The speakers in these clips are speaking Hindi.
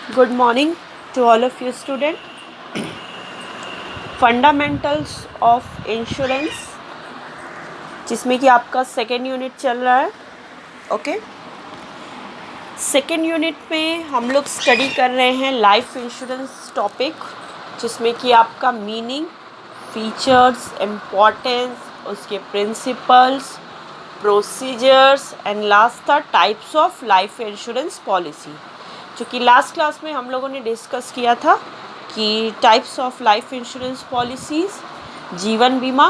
Good morning to all of you students. Fundamentals of insurance जिसमें कि आपका सेकेंड यूनिट चल रहा है. ओके, सेकेंड यूनिट में हम लोग स्टडी कर रहे हैं लाइफ इंश्योरेंस टॉपिक, जिसमें कि आपका मीनिंग, फीचर्स, इम्पोर्टेंस, उसके प्रिंसिपल्स, प्रोसीजर्स एंड लास्ट था types of life insurance policy, जो कि लास्ट क्लास में हम लोगों ने डिस्कस किया था कि types of life insurance policies, जीवन बीमा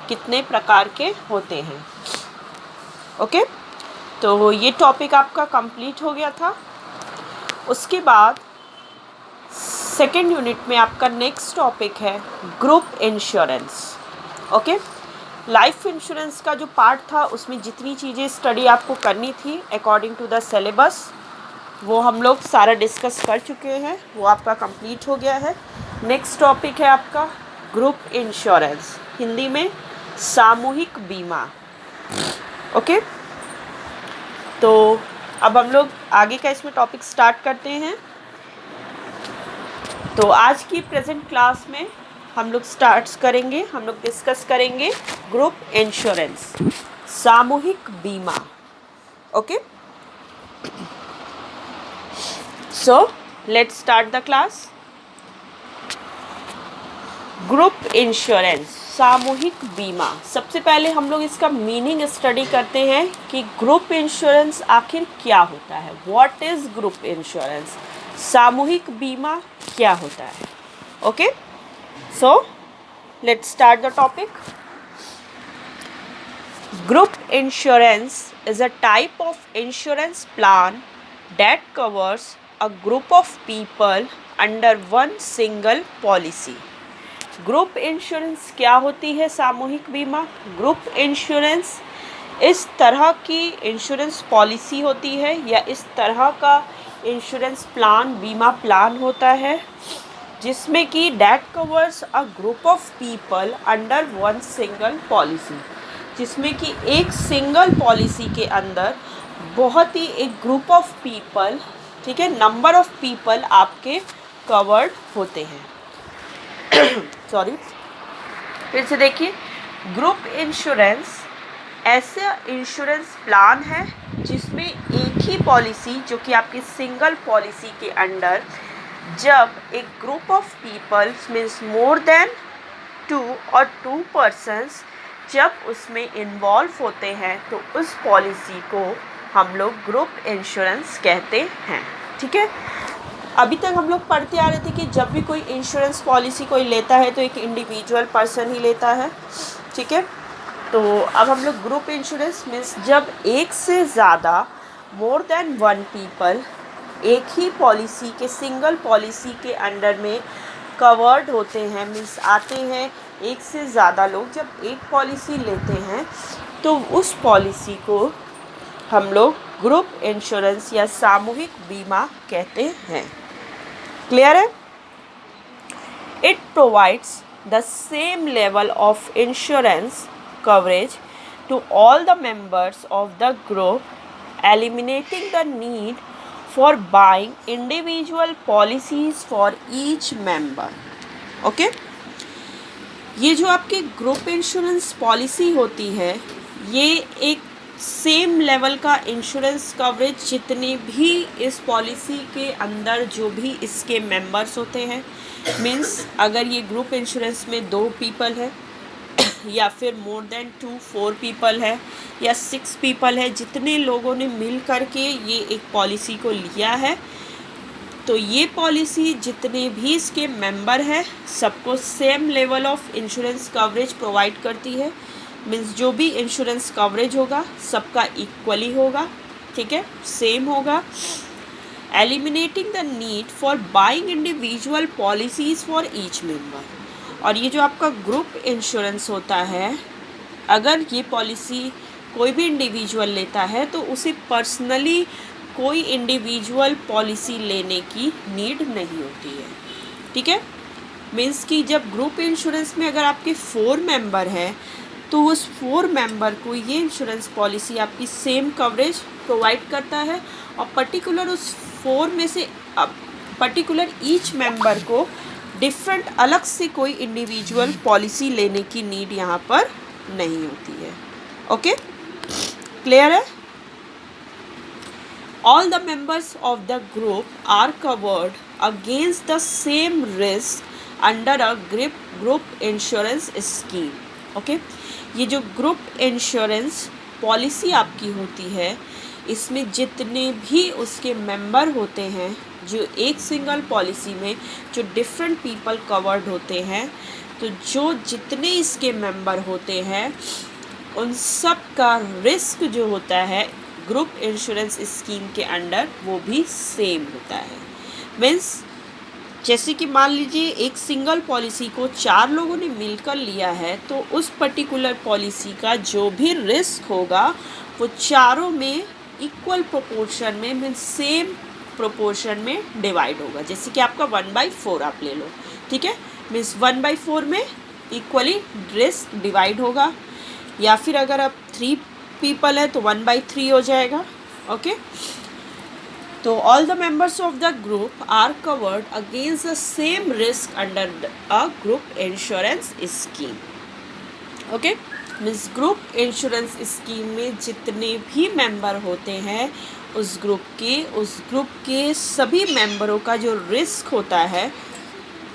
कितने प्रकार के होते हैं. ओके, तो ये टॉपिक आपका कंप्लीट हो गया था. उसके बाद सेकेंड यूनिट में आपका नेक्स्ट टॉपिक है group insurance. Okay, life insurance का जो पार्ट था उसमें जितनी चीज़ें स्टडी आपको करनी थी अकॉर्डिंग टू द सिलेबस, वो हम लोग सारा डिस्कस कर चुके हैं, वो आपका कंप्लीट हो गया है. नेक्स्ट टॉपिक है आपका ग्रुप इंश्योरेंस, हिंदी में सामूहिक बीमा. ओके, तो अब हम लोग आगे का इसमें टॉपिक स्टार्ट करते हैं. तो आज की प्रेजेंट क्लास में हम लोग हम लोग डिस्कस करेंगे ग्रुप इंश्योरेंस, सामूहिक बीमा. Okay, So, let's start the class. Group insurance, सामूहिक बीमा. सबसे पहले हम लोग इसका मीनिंग स्टडी करते हैं कि ग्रुप इंश्योरेंस आखिर क्या होता है. व्हाट इज ग्रुप इंश्योरेंस, सामूहिक बीमा क्या होता है. Okay, so let's start the topic. Group insurance is a type of insurance plan that covers a group of people under one single policy. Group insurance क्या होती है सामूहिक बीमा. ग्रुप इंश्योरेंस इस तरह की इंश्योरेंस पॉलिसी होती है या इस तरह का इंश्योरेंस प्लान, बीमा प्लान होता है जिसमें कि that covers a group of people under one single policy, जिसमें कि एक सिंगल पॉलिसी के अंदर बहुत ही एक ग्रुप ऑफ पीपल, ठीक है, नंबर ऑफ पीपल आपके कवर्ड होते हैं. सॉरी, फिर से देखिए. ग्रुप इंश्योरेंस ऐसा इंश्योरेंस प्लान है जिसमें एक ही पॉलिसी, जो कि आपकी सिंगल पॉलिसी के अंडर जब एक group of peoples means more than 2 और 2 पर्सन्स जब उसमें इन्वॉल्व होते हैं तो उस पॉलिसी को हम लोग ग्रुप इंश्योरेंस कहते हैं. ठीक है, अभी तक हम लोग पढ़ते आ रहे थे कि जब भी कोई इंश्योरेंस पॉलिसी कोई लेता है तो एक इंडिविजुअल पर्सन ही लेता है. ठीक है, तो अब हम लोग ग्रुप इंश्योरेंस मीन्स जब एक से ज़्यादा मोर देन 1 पीपल एक ही पॉलिसी के, सिंगल पॉलिसी के अंडर में कवर्ड होते हैं, मीन्स आते हैं. एक से ज़्यादा लोग जब एक पॉलिसी लेते हैं तो उस पॉलिसी को हम लोग ग्रुप इंश्योरेंस या सामूहिक बीमा कहते हैं. क्लियर है? It provides the same level of insurance coverage to all the members of the group, eliminating the need for buying individual policies for each member. Okay, ये जो आपकी ग्रुप इंश्योरेंस पॉलिसी होती है, ये एक सेम लेवल का इंश्योरेंस कवरेज जितने भी इस पॉलिसी के अंदर जो भी इसके मेंबर्स होते हैं, मीन्स अगर ये ग्रुप इंश्योरेंस में 2 पीपल है या फिर मोर देन 4 पीपल है या 6 पीपल है, जितने लोगों ने मिल करके ये एक पॉलिसी को लिया है, तो ये पॉलिसी जितने भी इसके मेंबर हैं सबको same level of insurance coverage provide करती है. मीन्स जो भी इंश्योरेंस कवरेज होगा सबका इक्वली होगा. ठीक है, सेम होगा. Eliminating the need for buying individual policies for each member. और ये जो आपका ग्रुप इंश्योरेंस होता है, अगर ये पॉलिसी कोई भी इंडिविजुअल लेता है तो उसे पर्सनली कोई इंडिविजुअल पॉलिसी लेने की नीड नहीं होती है. ठीक है, मीन्स कि जब ग्रुप इंश्योरेंस में अगर आपके 4 मेंबर हैं तो उस 4 मेंबर को ये इंश्योरेंस पॉलिसी आपकी सेम कवरेज प्रोवाइड करता है. और पर्टिकुलर उस 4 में से अब पर्टिकुलर ईच मेंबर को डिफरेंट अलग से कोई इंडिविजुअल पॉलिसी लेने की नीड यहाँ पर नहीं होती है। ओके, क्लियर है? All the members of the group are covered against the same risk under a group insurance scheme. Okay? ये जो ग्रुप इंश्योरेंस पॉलिसी आपकी होती है, इसमें जितने भी उसके मेंबर होते हैं, जो एक सिंगल पॉलिसी में जो डिफरेंट पीपल कवर्ड होते हैं, तो जो जितने इसके मेंबर होते हैं उन सब का रिस्क जो होता है ग्रुप इंश्योरेंस स्कीम के अंडर वो भी सेम होता है। मीन्स जैसे कि मान लीजिए एक सिंगल पॉलिसी को 4 लोगों ने मिलकर लिया है, तो उस पर्टिकुलर पॉलिसी का जो भी रिस्क होगा वो चारों में इक्वल प्रोपोर्शन में, मीन्स सेम प्रोपोर्शन में डिवाइड होगा। जैसे कि आपका 1/4 आप ले लो, ठीक है, मीन्स 1/4 में इक्वली रिस्क डिवाइड होगा। या फिर अगर आप 3 पीपल है तो 1/3 हो जाएगा। ओके, तो all the members of the group are covered against the same risk under a group insurance scheme. Okay, means group insurance scheme में जितने भी मेंबर होते हैं उस ग्रुप के सभी मेंबरों का जो रिस्क होता है,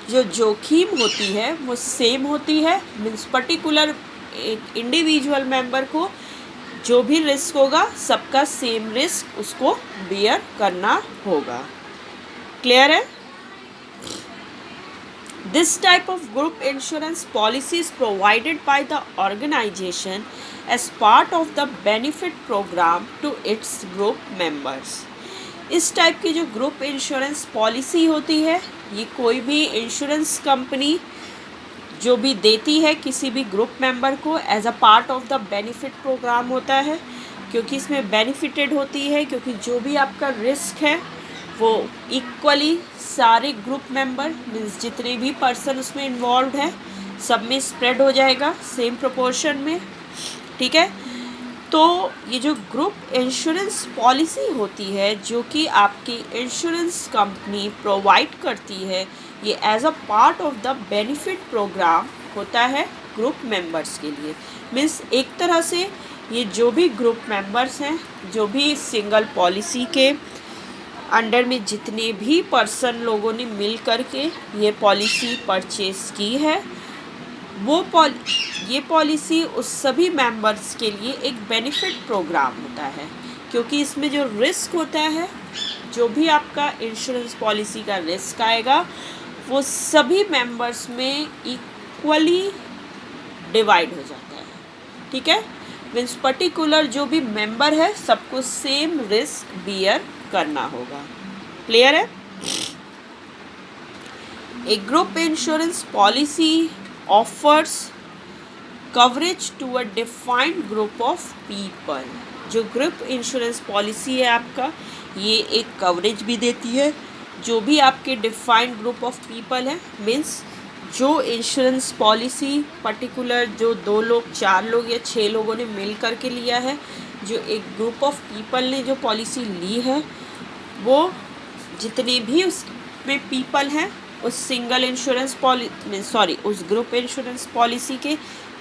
जो जोखिम होती है, वो सेम होती है। मीन्स पर्टिकुलर एक इंडिविजुअल मेंबर को जो भी रिस्क होगा सबका सेम रिस्क उसको बियर करना होगा। क्लियर है? This type of group insurance policy is provided by the organisation as part of the benefit program to its group members. इस टाइप की जो ग्रुप इंश्योरेंस पॉलिसी होती है, ये कोई भी इंश्योरेंस कंपनी जो भी देती है किसी भी ग्रुप मेंबर को as a part of the benefit program होता है, क्योंकि इसमें बेनिफिटेड होती है, क्योंकि जो भी आपका रिस्क है वो इक्वली सारे ग्रुप मेंबर मीन्स जितने भी पर्सन उसमें इन्वॉल्व है सब में स्प्रेड हो जाएगा सेम प्रोपोर्शन में। ठीक है, तो ये जो ग्रुप इंश्योरेंस पॉलिसी होती है जो कि आपकी इंश्योरेंस कंपनी प्रोवाइड करती है, ये as a part of the benefit program होता है ग्रुप मेंबर्स के लिए। मीन्स एक तरह से ये जो भी ग्रुप मेंबर्स हैं, जो भी सिंगल पॉलिसी के अंडर में जितने भी पर्सन लोगों ने मिल कर के ये पॉलिसी परचेज़ की है, वो ये पॉलिसी उस सभी मेंबर्स के लिए एक बेनिफिट प्रोग्राम होता है, क्योंकि इसमें जो रिस्क होता है, जो भी आपका इंश्योरेंस पॉलिसी का रिस्क आएगा वो सभी मेंबर्स में इक्वली डिवाइड हो जाता है। ठीक है, मीन्स पर्टिकुलर जो भी मेंबर है सबको सेम रिस्क बियर करना होगा। क्लियर है? A group insurance policy offers coverage to a defined group of people. जो ग्रुप इंश्योरेंस पॉलिसी है आपका, ये एक कवरेज भी देती है जो भी आपके डिफाइंड ग्रुप ऑफ पीपल है। मीन्स जो इंश्योरेंस पॉलिसी पर्टिकुलर जो 2 लोग, 4 लोग या 6 लोगों ने मिल कर के लिया है, जो एक ग्रुप ऑफ पीपल ने जो पॉलिसी ली है, वो जितने भी उसमें पीपल हैं उस सिंगल इंश्योरेंस उस ग्रुप इंश्योरेंस पॉलिसी के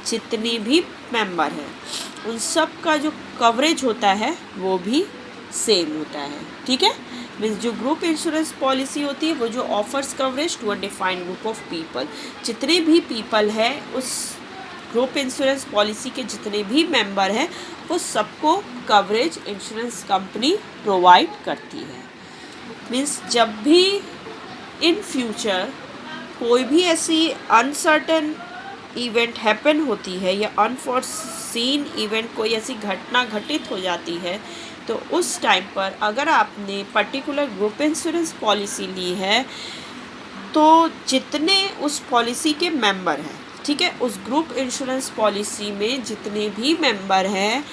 जितने भी मेंबर हैं उन सब का जो कवरेज होता है वो भी सेम होता है। ठीक है, मीन्स जो ग्रुप इंश्योरेंस पॉलिसी होती है वो जो offers coverage to a defined group of people, जितने भी पीपल हैं उस ग्रुप इंश्योरेंस पॉलिसी के जितने भी मेंबर हैं वो सबको कवरेज इंश्योरेंस कंपनी प्रोवाइड करती है। मीन्स जब भी इन फ्यूचर कोई भी ऐसी अनसर्टेन इवेंट हैपन होती है या अनफॉरसीन इवेंट कोई ऐसी घटना घटित हो जाती है, तो उस टाइम पर अगर आपने पर्टिकुलर ग्रुप इंश्योरेंस पॉलिसी ली है तो जितने उस पॉलिसी के मेंबर हैं, ठीक है, उस ग्रुप इंश्योरेंस पॉलिसी में जितने भी मेंबर हैं,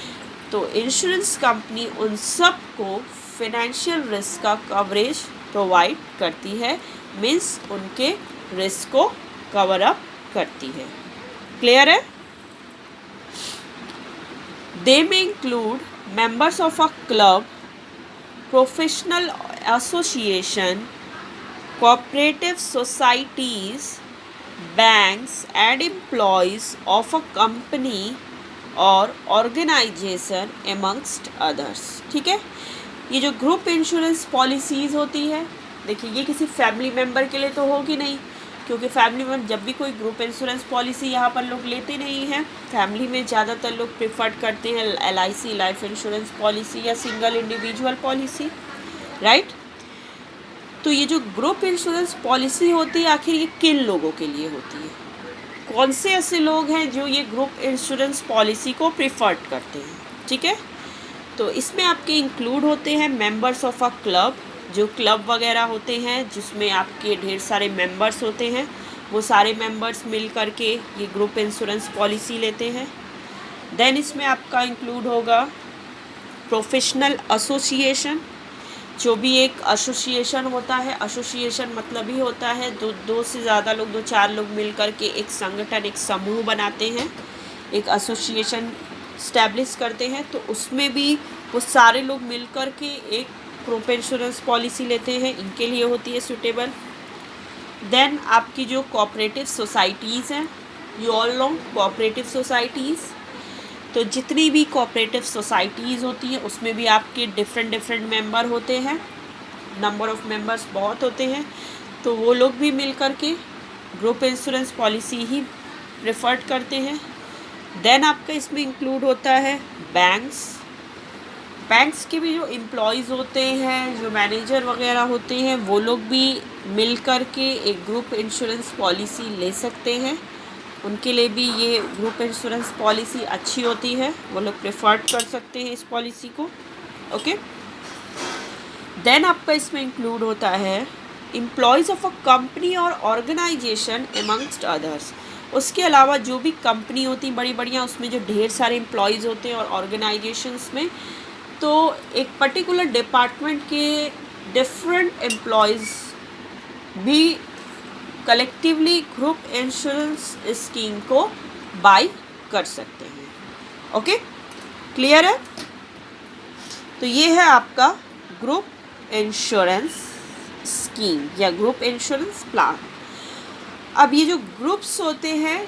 तो इंश्योरेंस कंपनी उन सब को फिनेंशियल रिस्क का कवरेज प्रोवाइड करती है। मीन्स उनके रिस्क को कवर अप करती है। क्लियर है? दे में include members of a club, professional association, cooperative societies, banks and employees of a company और ऑर्गेनाइजेशन amongst others। ठीक है, ये जो ग्रुप इंश्योरेंस पॉलिसीज़ होती है, देखिए ये किसी फैमिली मेम्बर के लिए तो होगी नहीं, क्योंकि फैमिली में जब भी कोई ग्रुप इंश्योरेंस पॉलिसी यहाँ पर लोग लेते नहीं हैं। फैमिली में ज़्यादातर लोग प्रेफर करते हैं LIC लाइफ इंश्योरेंस पॉलिसी या सिंगल इंडिविजुअल पॉलिसी, राइट। तो ये जो ग्रुप इंश्योरेंस पॉलिसी होती है, आखिर ये किन लोगों के लिए होती है? कौन से ऐसे लोग हैं जो ये ग्रुप इंश्योरेंस पॉलिसी को प्रेफर करते हैं? ठीक है, तो इसमें आपके इंक्लूड होते हैं मेंबर्स ऑफ अ क्लब, जो क्लब वगैरह होते हैं जिसमें आपके ढेर सारे मेंबर्स होते हैं, वो सारे मेंबर्स मिल करके ये ग्रुप इंश्योरेंस पॉलिसी लेते हैं। देन इसमें आपका इंक्लूड होगा प्रोफेशनल एसोसिएशन, जो भी एक एसोसिएशन होता है। एसोसिएशन मतलब ही होता है दो से ज़्यादा लोग, 2-4 लोग मिल करके एक संगठन, एक समूह बनाते हैं, एक एसोसिएशन स्टैब्लिश करते हैं। तो उसमें भी वो सारे लोग मिल कर के एक ग्रुप इंश्योरेंस पॉलिसी लेते हैं, इनके लिए होती है सूटेबल। देन आपकी जो कोऑपरेटिव सोसाइटीज़ हैं, you all know cooperative societies, तो जितनी भी कोऑपरेटिव सोसाइटीज़ होती हैं उसमें भी आपके डिफरेंट मेंबर होते हैं, नंबर ऑफ मेंबर्स बहुत होते हैं, तो वो लोग भी मिल कर के ग्रुप इंश्योरेंस पॉलिसी ही प्रेफर्ड करते हैं। देन आपका इसमें इंक्लूड होता है बैंक्स के भी जो एम्प्लॉयज़ होते हैं, जो मैनेजर वगैरह होते हैं, वो लोग भी मिल कर के एक ग्रुप इंश्योरेंस पॉलिसी ले सकते हैं। उनके लिए भी ये ग्रुप इंश्योरेंस पॉलिसी अच्छी होती है, वो लोग प्रेफर्ड कर सकते हैं इस पॉलिसी को। ओके, देन आपका इसमें इंक्लूड होता है एम्प्लॉयज़ ऑफ अ कंपनी और ऑर्गेनाइजेशन एमंगस्ट अदर्स। उसके अलावा जो भी कंपनी होती बड़ी बढ़िया, उसमें जो ढेर सारे एम्प्लॉयज़ होते हैं और ऑर्गेनाइजेशंस में, तो एक पर्टिकुलर डिपार्टमेंट के डिफरेंट एम्प्लॉयज़ भी कलेक्टिवली ग्रुप इंश्योरेंस स्कीम को बाय कर सकते हैं। ओके, क्लियर है? तो ये है आपका ग्रुप इंश्योरेंस स्कीम या ग्रुप इंश्योरेंस प्लान। अब ये जो ग्रुप्स होते हैं,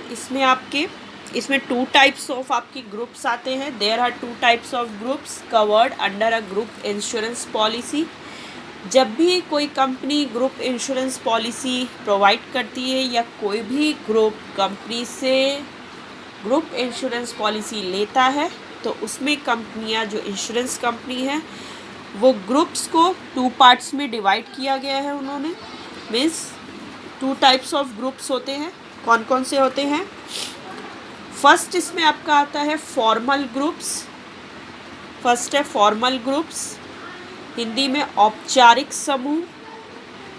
इसमें 2 टाइप्स ऑफ आपकी ग्रुप्स आते हैं। There are 2 types of groups covered under a group insurance policy. जब भी कोई company group insurance policy provide करती है या कोई भी ग्रुप कंपनी से ग्रुप इंश्योरेंस पॉलिसी लेता है, तो उसमें कंपनियां, जो इंश्योरेंस कंपनी है, वो ग्रुप्स को 2 पार्ट्स में डिवाइड किया गया है उन्होंने। मीन्स 2 टाइप्स ऑफ ग्रुप्स होते हैं। कौन कौन से होते हैं? फर्स्ट इसमें आपका आता है फॉर्मल ग्रुप्स। फर्स्ट है फॉर्मल ग्रुप्स, हिंदी में औपचारिक समूह।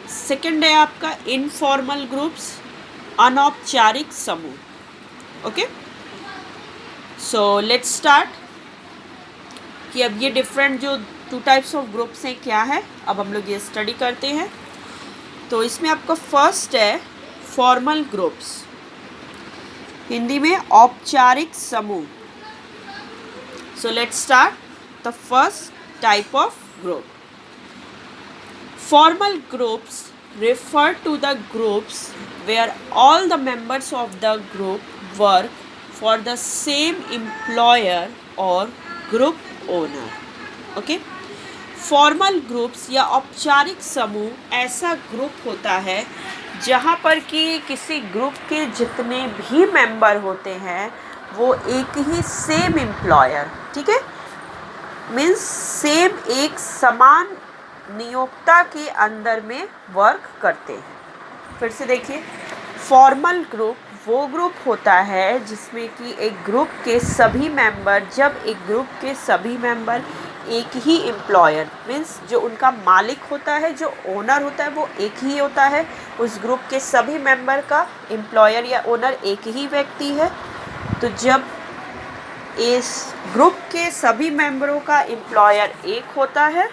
सेकंड है आपका इनफॉर्मल ग्रुप्स, अनौपचारिक समूह। ओके, सो लेट्स स्टार्ट कि अब ये डिफरेंट जो 2 टाइप्स ऑफ ग्रुप्स हैं क्या है, अब हम लोग ये स्टडी करते हैं। तो इसमें आपका फर्स्ट है फॉर्मल ग्रुप्स, हिंदी में औपचारिक समूह। सो let's start the first type of group. Formal groups refer to the groups where all the members of the group work for the same employer or group owner. Okay? Formal groups या औपचारिक समूह ऐसा ग्रुप होता है जहाँ पर कि किसी ग्रुप के जितने भी मेंबर होते हैं वो एक ही सेम एम्प्लॉयर, ठीक है, मीन्स सेम एक समान नियोक्ता के अंदर में वर्क करते हैं। फिर से देखिए, फॉर्मल ग्रुप वो ग्रुप होता है जिसमें कि एक ग्रुप के सभी मेंबर, जब एक ग्रुप के सभी मेंबर एक ही एम्प्लॉयर, मीन्स जो उनका मालिक होता है, जो ओनर होता है, वो एक ही होता है। उस ग्रुप के सभी मेंबर का एम्प्लॉयर या ओनर एक ही व्यक्ति है। तो जब इस ग्रुप के सभी मेंबरों का एम्प्लॉयर एक होता है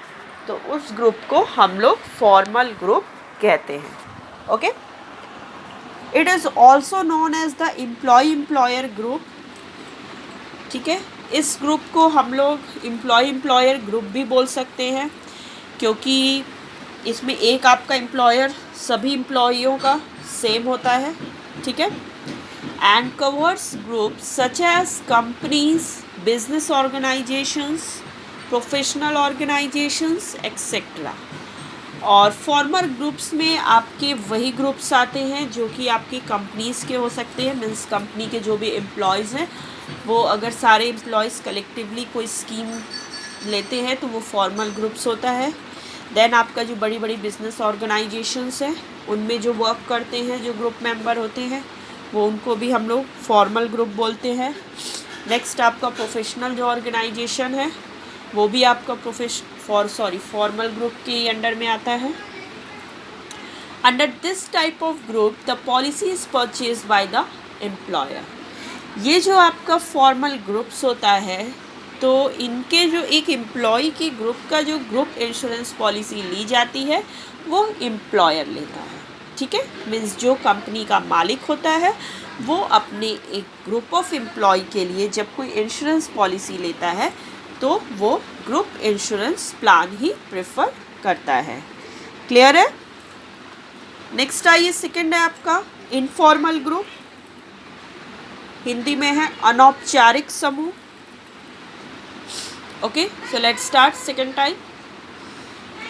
तो उस ग्रुप को हम लोग फॉर्मल ग्रुप कहते हैं। Okay, it is also known as the employer group. ठीक है, इस ग्रुप को हम लोग एम्प्लॉयर ग्रुप भी बोल सकते हैं, क्योंकि इसमें एक आपका एम्प्लॉयर सभी एम्प्लॉइयों का सेम होता है, ठीक है। And covers group such as companies, business organisations, professional organisations etcetera. और फॉर्मल ग्रुप्स में आपके वही ग्रुप्स आते हैं जो कि आपकी कंपनीज़ के हो सकते हैं, मीन्स कंपनी के जो भी एम्प्लॉयज़ हैं वो अगर सारे एम्प्लॉयज़ कलेक्टिवली कोई स्कीम लेते हैं तो वो फॉर्मल ग्रुप्स होता है। देन आपका जो बड़ी बड़ी बिजनेस ऑर्गेनाइजेशंस हैं उनमें जो वर्क करते हैं जो ग्रुप मेंबर होते हैं वो उनको भी हम लोग फॉर्मल ग्रुप बोलते हैं। नेक्स्ट आपका प्रोफेशनल जो ऑर्गेनाइजेशन है वो भी आपका फॉर्मल ग्रुप के अंडर में आता है। Under this type of group the policy is purchase by the employer. ये जो आपका फॉर्मल ग्रुप्स होता है तो इनके जो एक एम्प्लॉय के ग्रुप का जो ग्रुप इंश्योरेंस पॉलिसी ली जाती है वो एम्प्लॉयर लेता है, ठीक है। मीन्स जो कंपनी का मालिक होता है वो अपने एक ग्रुप ऑफ एम्प्लॉय के लिए जब कोई इंश्योरेंस पॉलिसी लेता है तो वो ग्रुप इंश्योरेंस प्लान ही प्रेफर करता है। क्लियर है। नेक्स्ट आइए, सेकंड है आपका इनफॉर्मल ग्रुप, हिंदी में है अनौपचारिक समूह। Okay, so let's start second type.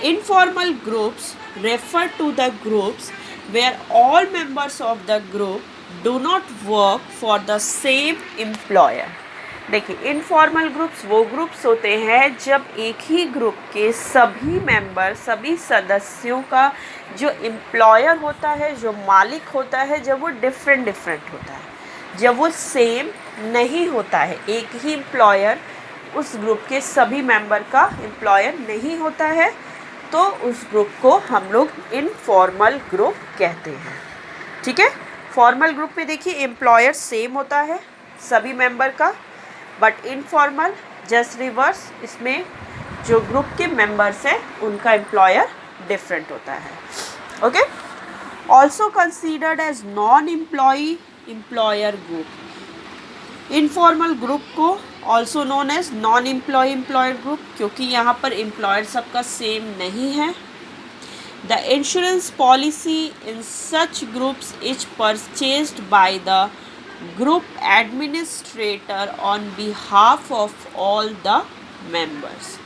Informal groups refer to the groups where all members of the group do not work for the same employer. देखिए, इनफॉर्मल ग्रुप्स वो ग्रुप्स होते हैं जब एक ही ग्रुप के सभी मेंबर, सभी सदस्यों का जो एम्प्लॉयर होता है, जो मालिक होता है, जब वो डिफरेंट होता है, जब वो सेम नहीं होता है। एक ही एम्प्लॉयर उस ग्रुप के सभी मेंबर का एम्प्लॉयर नहीं होता है तो उस ग्रुप को हम लोग इनफॉर्मल ग्रुप कहते हैं, ठीक है। फॉर्मल ग्रुप में देखिए एम्प्लॉयर सेम होता है सभी मेंबर का, बट इनफॉर्मल जस्ट रिवर्स, इसमें जो ग्रुप के मेंबर्स हैं उनका एम्प्लॉयर डिफरेंट होता है। Okay, also considered as non employee employer group. Informal group को also known as non employ employer group, क्योंकि यहाँ पर एम्प्लॉयर सबका सेम नहीं है। The insurance policy in such groups is purchased by the group administrator on behalf of all the members.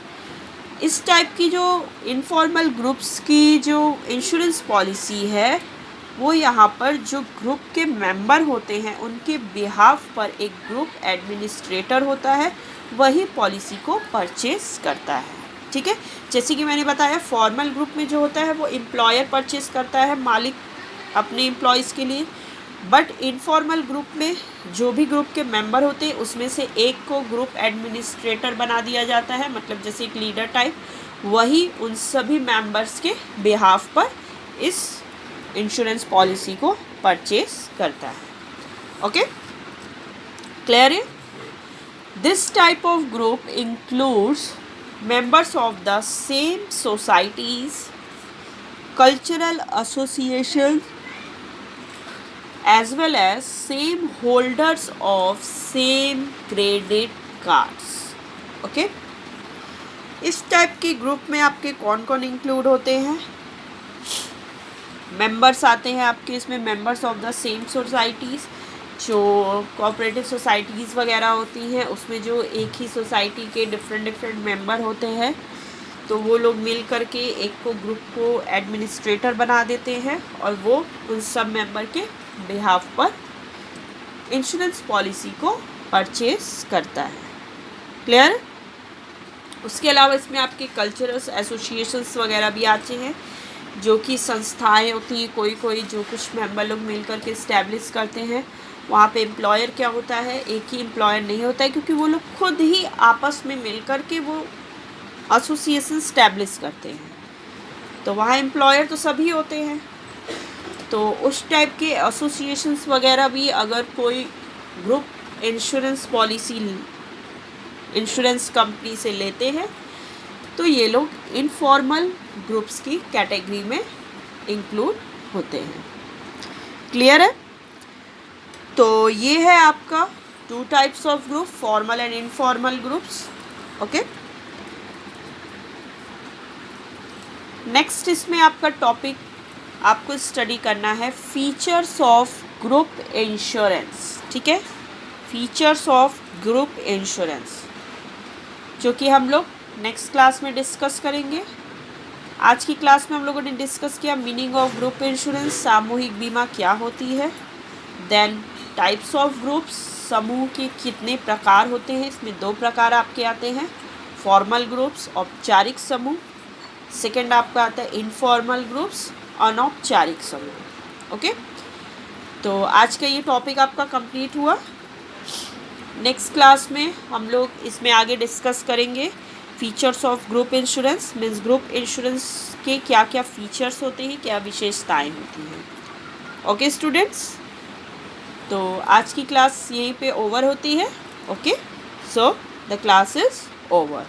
इस टाइप की जो इनफॉर्मल ग्रुप्स की जो इंश्योरेंस पॉलिसी है वो यहाँ पर जो ग्रुप के मेंबर होते हैं उनके बिहाफ पर एक ग्रुप एडमिनिस्ट्रेटर होता है, वही पॉलिसी को परचेज करता है, ठीक है। जैसे कि मैंने बताया फॉर्मल ग्रुप में जो होता है वो एम्प्लॉयर परचेज करता है, मालिक अपने एम्प्लॉयज़ के लिए, बट इनफॉर्मल ग्रुप में जो भी ग्रुप के मेंबर होते हैं उसमें से एक को ग्रुप एडमिनिस्ट्रेटर बना दिया जाता है, मतलब जैसे एक लीडर टाइप, वही उन सभी मेंबर्स के बिहाफ पर इस इंश्योरेंस पॉलिसी को परचेज करता है। ओके, क्लियर है। This type of group includes members of the same societies, cultural association as well as same holders of same credit cards। Okay, इस टाइप के ग्रुप में आपके कौन कौन इंक्लूड होते हैं? मेंबर्स आते हैं आपके इसमें members of the same societies, जो कोऑपरेटिव सोसाइटीज़ वगैरह होती हैं उसमें जो एक ही सोसाइटी के डिफरेंट मेंबर होते हैं तो वो लोग मिल करके एक को ग्रुप को एडमिनिस्ट्रेटर बना देते हैं और वो उन सब मेंबर के बिहाफ पर इंश्योरेंस पॉलिसी को परचेज करता है। क्लियर। उसके अलावा इसमें आपके कल्चरल एसोसिएशंस वगैरह भी आते हैं, जो कि संस्थाएं होती हैं कोई जो कुछ मेंबर लोग मिल करके इस्टेब्लिश करते हैं। वहाँ पे एम्प्लॉयर क्या होता है, एक ही एम्प्लॉयर नहीं होता है, क्योंकि वो लोग खुद ही आपस में मिल करके वो एसोसिएशन इस्टेब्लिश करते हैं, तो वहाँ एम्प्लॉयर तो सभी होते हैं। तो उस टाइप के एसोसिएशंस वगैरह भी अगर कोई group insurance policy insurance company से लेते हैं तो ये लोग इनफॉर्मल ग्रुप्स की कैटेगरी में इंक्लूड होते हैं। क्लियर है। तो ये है आपका 2 types of group, formal and informal groups. Okay, next इसमें आपका टॉपिक आपको स्टडी करना है फीचर्स ऑफ ग्रुप इंश्योरेंस, ठीक है, फीचर्स ऑफ ग्रुप इंश्योरेंस, जो कि हम लोग नेक्स्ट क्लास में डिस्कस करेंगे। आज की क्लास में हम लोगों ने डिस्कस किया मीनिंग ऑफ ग्रुप इंश्योरेंस, सामूहिक बीमा क्या होती है, देन टाइप्स ऑफ ग्रुप्स, समूह के कितने प्रकार होते हैं, इसमें 2 प्रकार आपके आते हैं, फॉर्मल ग्रुप्स, औपचारिक समूह, सेकेंड आपका आता है इनफॉर्मल ग्रुप्स, अनौपचारिक समूह। ओके, तो आज का ये टॉपिक आपका कंप्लीट हुआ। नेक्स्ट क्लास में हम लोग इसमें आगे डिस्कस करेंगे features of group insurance, means group insurance के क्या क्या फीचर्स होते हैं, क्या विशेषताएं होती हैं। ओके स्टूडेंट्स, तो आज की क्लास यहीं पे ओवर होती है। Okay, so the class is over.